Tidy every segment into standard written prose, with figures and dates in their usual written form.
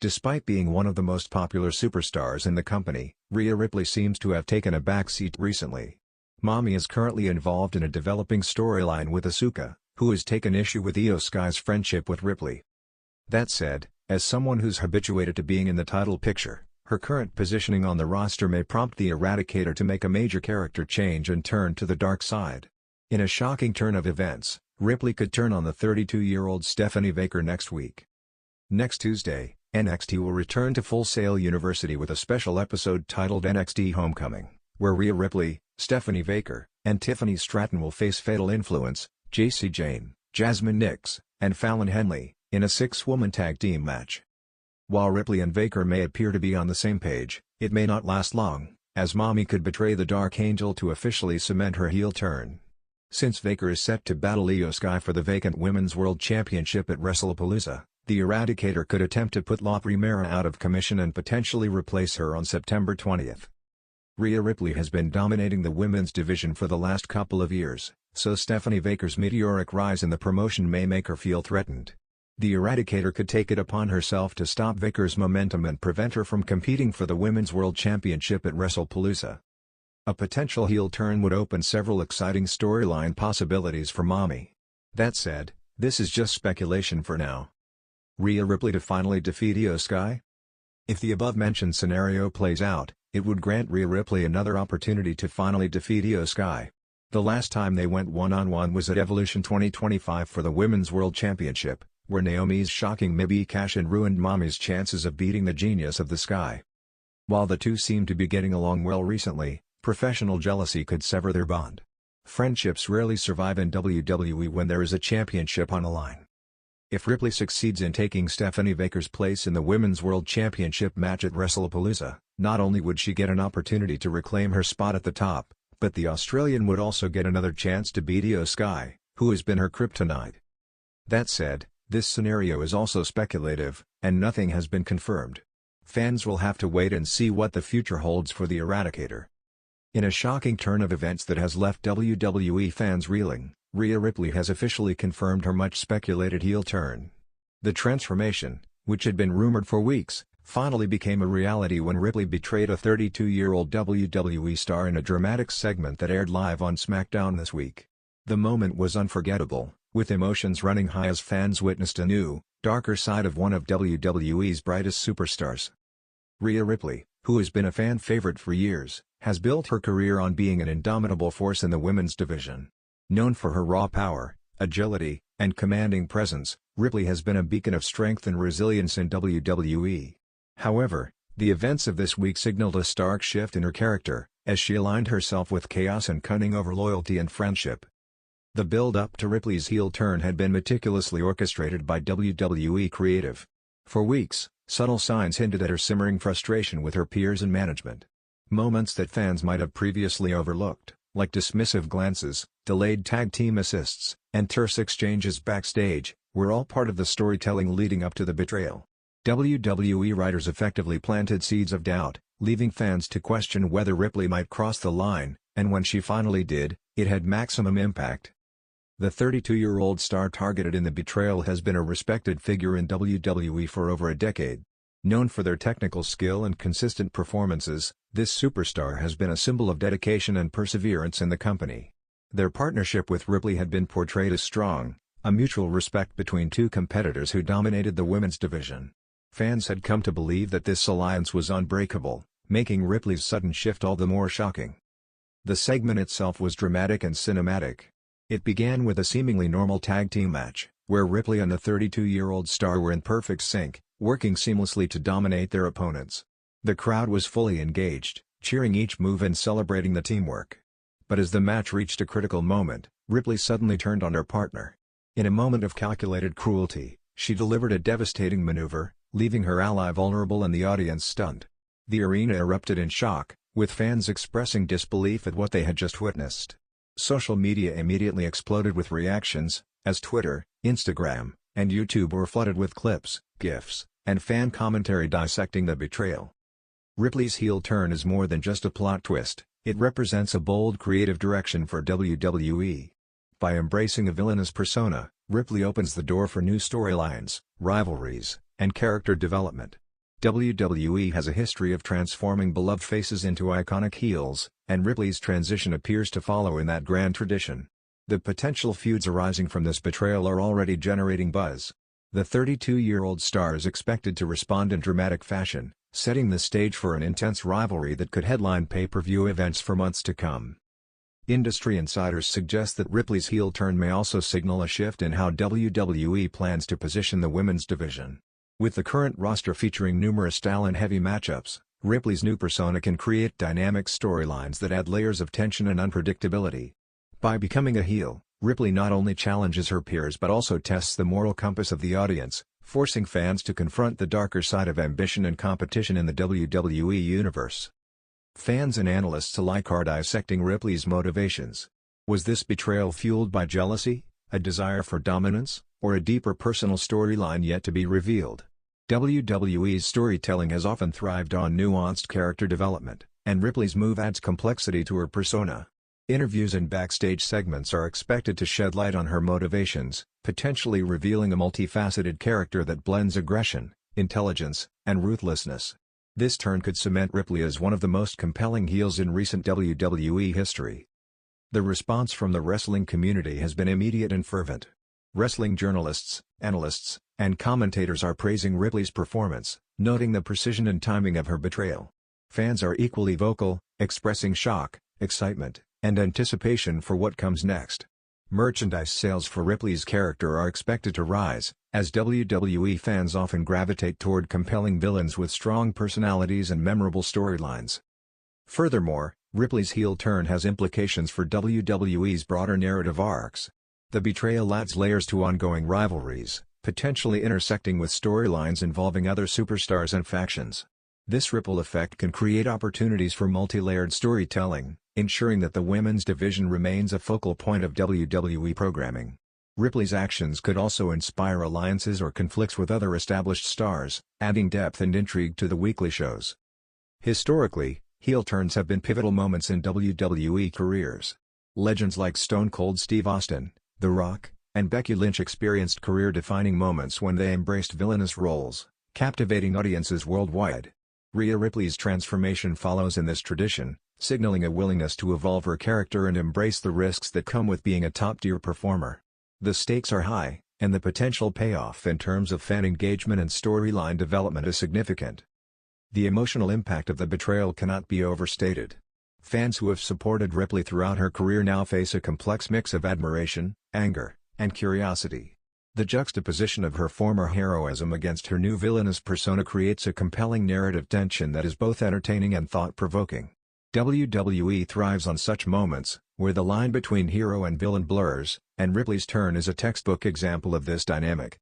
Despite being one of the most popular superstars in the company, Rhea Ripley seems to have taken a backseat recently. Mommy is currently involved in a developing storyline with Asuka, who has taken issue with Io Sky's friendship with Ripley. That said, as someone who's habituated to being in the title picture, her current positioning on the roster may prompt the Eradicator to make a major character change and turn to the dark side. In a shocking turn of events, Ripley could turn on the 32-year-old Stephanie Baker next week. Next Tuesday, NXT will return to Full Sail University with a special episode titled NXT Homecoming, where Rhea Ripley, Stephanie Baker, and Tiffany Stratton will face Fatal Influence, Jacy Jayne, Jasmine Nix, and Fallon Henley, in a 6-woman tag team match. While Ripley and Baker may appear to be on the same page, it may not last long, as Mommy could betray the Dark Angel to officially cement her heel turn. Since Baker is set to battle Io Sky for the vacant Women's World Championship at WrestlePalooza, the Eradicator could attempt to put La Primera out of commission and potentially replace her on September 20th. Rhea Ripley has been dominating the women's division for the last couple of years, so Stephanie Baker's meteoric rise in the promotion may make her feel threatened. The Eradicator could take it upon herself to stop Baker's momentum and prevent her from competing for the Women's World Championship at WrestlePalooza. A potential heel turn would open several exciting storyline possibilities for Mommy. That said, this is just speculation for now. Rhea Ripley to finally defeat Io Sky? If the above-mentioned scenario plays out, it would grant Rhea Ripley another opportunity to finally defeat Io Sky. The last time they went one-on-one was at Evolution 2025 for the Women's World Championship, where Naomi's shocking Mibby cash-in ruined Mommy's chances of beating the Genius of the Sky. While the two seem to be getting along well recently, professional jealousy could sever their bond. Friendships rarely survive in WWE when there is a championship on the line. If Ripley succeeds in taking Stephanie Baker's place in the Women's World Championship match at WrestlePalooza, not only would she get an opportunity to reclaim her spot at the top, but the Australian would also get another chance to beat Io Sky, who has been her kryptonite. That said, this scenario is also speculative, and nothing has been confirmed. Fans will have to wait and see what the future holds for the Eradicator. In a shocking turn of events that has left WWE fans reeling, Rhea Ripley has officially confirmed her much-speculated heel turn. The transformation, which had been rumored for weeks, finally became a reality when Ripley betrayed a 32-year-old WWE star in a dramatic segment that aired live on SmackDown this week. The moment was unforgettable, with emotions running high as fans witnessed a new, darker side of one of WWE's brightest superstars. Rhea Ripley, who has been a fan favorite for years, has built her career on being an indomitable force in the women's division. Known for her raw power, agility, and commanding presence, Ripley has been a beacon of strength and resilience in WWE. However, the events of this week signaled a stark shift in her character, as she aligned herself with chaos and cunning over loyalty and friendship. The build-up to Ripley's heel turn had been meticulously orchestrated by WWE Creative. For weeks, subtle signs hinted at her simmering frustration with her peers and management. Moments that fans might have previously overlooked, like dismissive glances, delayed tag team assists, and terse exchanges backstage, were all part of the storytelling leading up to the betrayal. WWE writers effectively planted seeds of doubt, leaving fans to question whether Ripley might cross the line, and when she finally did, it had maximum impact. The 32-year-old star targeted in the betrayal has been a respected figure in WWE for over a decade. Known for their technical skill and consistent performances, this superstar has been a symbol of dedication and perseverance in the company. Their partnership with Ripley had been portrayed as strong, a mutual respect between two competitors who dominated the women's division. Fans had come to believe that this alliance was unbreakable, making Ripley's sudden shift all the more shocking. The segment itself was dramatic and cinematic. It began with a seemingly normal tag team match, where Ripley and the 32-year-old star were in perfect sync, working seamlessly to dominate their opponents. The crowd was fully engaged, cheering each move and celebrating the teamwork. But as the match reached a critical moment, Ripley suddenly turned on her partner. In a moment of calculated cruelty, she delivered a devastating maneuver, leaving her ally vulnerable and the audience stunned. The arena erupted in shock, with fans expressing disbelief at what they had just witnessed. Social media immediately exploded with reactions, as Twitter, Instagram, and YouTube were flooded with clips, GIFs, and fan commentary dissecting the betrayal. Ripley's heel turn is more than just a plot twist, it represents a bold creative direction for WWE. By embracing a villainous persona, Ripley opens the door for new storylines, rivalries, and character development. WWE has a history of transforming beloved faces into iconic heels, and Ripley's transition appears to follow in that grand tradition. The potential feuds arising from this betrayal are already generating buzz. The 32-year-old star is expected to respond in dramatic fashion, setting the stage for an intense rivalry that could headline pay-per-view events for months to come. Industry insiders suggest that Ripley's heel turn may also signal a shift in how WWE plans to position the women's division. With the current roster featuring numerous talent-heavy matchups, Ripley's new persona can create dynamic storylines that add layers of tension and unpredictability. By becoming a heel, Ripley not only challenges her peers but also tests the moral compass of the audience, forcing fans to confront the darker side of ambition and competition in the WWE universe. Fans and analysts alike are dissecting Ripley's motivations. Was this betrayal fueled by jealousy, a desire for dominance, or a deeper personal storyline yet to be revealed? WWE's storytelling has often thrived on nuanced character development, and Ripley's move adds complexity to her persona. Interviews and backstage segments are expected to shed light on her motivations, potentially revealing a multifaceted character that blends aggression, intelligence, and ruthlessness. This turn could cement Ripley as one of the most compelling heels in recent WWE history. The response from the wrestling community has been immediate and fervent. Wrestling journalists, analysts, and commentators are praising Ripley's performance, noting the precision and timing of her betrayal. Fans are equally vocal, expressing shock, excitement, and anticipation for what comes next. Merchandise sales for Ripley's character are expected to rise, as WWE fans often gravitate toward compelling villains with strong personalities and memorable storylines. Furthermore, Ripley's heel turn has implications for WWE's broader narrative arcs. The betrayal adds layers to ongoing rivalries, potentially intersecting with storylines involving other superstars and factions. This ripple effect can create opportunities for multi-layered storytelling, ensuring that the women's division remains a focal point of WWE programming. Ripley's actions could also inspire alliances or conflicts with other established stars, adding depth and intrigue to the weekly shows. Historically, heel turns have been pivotal moments in WWE careers. Legends like Stone Cold Steve Austin, The Rock, and Becky Lynch experienced career-defining moments when they embraced villainous roles, captivating audiences worldwide. Rhea Ripley's transformation follows in this tradition, signaling a willingness to evolve her character and embrace the risks that come with being a top-tier performer. The stakes are high, and the potential payoff in terms of fan engagement and storyline development is significant. The emotional impact of the betrayal cannot be overstated. Fans who have supported Ripley throughout her career now face a complex mix of admiration, anger, and curiosity. The juxtaposition of her former heroism against her new villainous persona creates a compelling narrative tension that is both entertaining and thought-provoking. WWE thrives on such moments, where the line between hero and villain blurs, and Ripley's turn is a textbook example of this dynamic.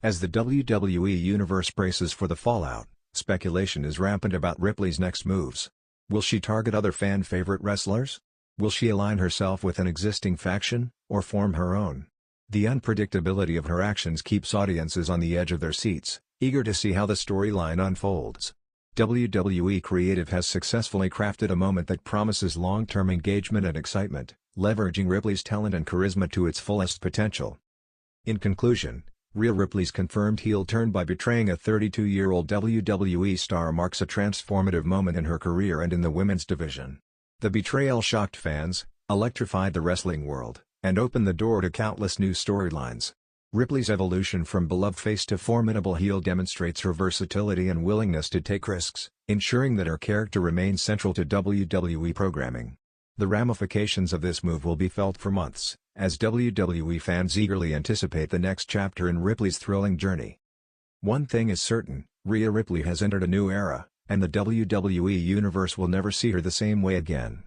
As the WWE universe braces for the fallout, speculation is rampant about Ripley's next moves. Will she target other fan-favorite wrestlers? Will she align herself with an existing faction, or form her own? The unpredictability of her actions keeps audiences on the edge of their seats, eager to see how the storyline unfolds. WWE Creative has successfully crafted a moment that promises long-term engagement and excitement, leveraging Ripley's talent and charisma to its fullest potential. In conclusion, Rhea Ripley's confirmed heel turn by betraying a 32-year-old WWE star marks a transformative moment in her career and in the women's division. The betrayal shocked fans, electrified the wrestling world, and opened the door to countless new storylines. Ripley's evolution from beloved face to formidable heel demonstrates her versatility and willingness to take risks, ensuring that her character remains central to WWE programming. The ramifications of this move will be felt for months, as WWE fans eagerly anticipate the next chapter in Ripley's thrilling journey. One thing is certain, Rhea Ripley has entered a new era, and the WWE universe will never see her the same way again.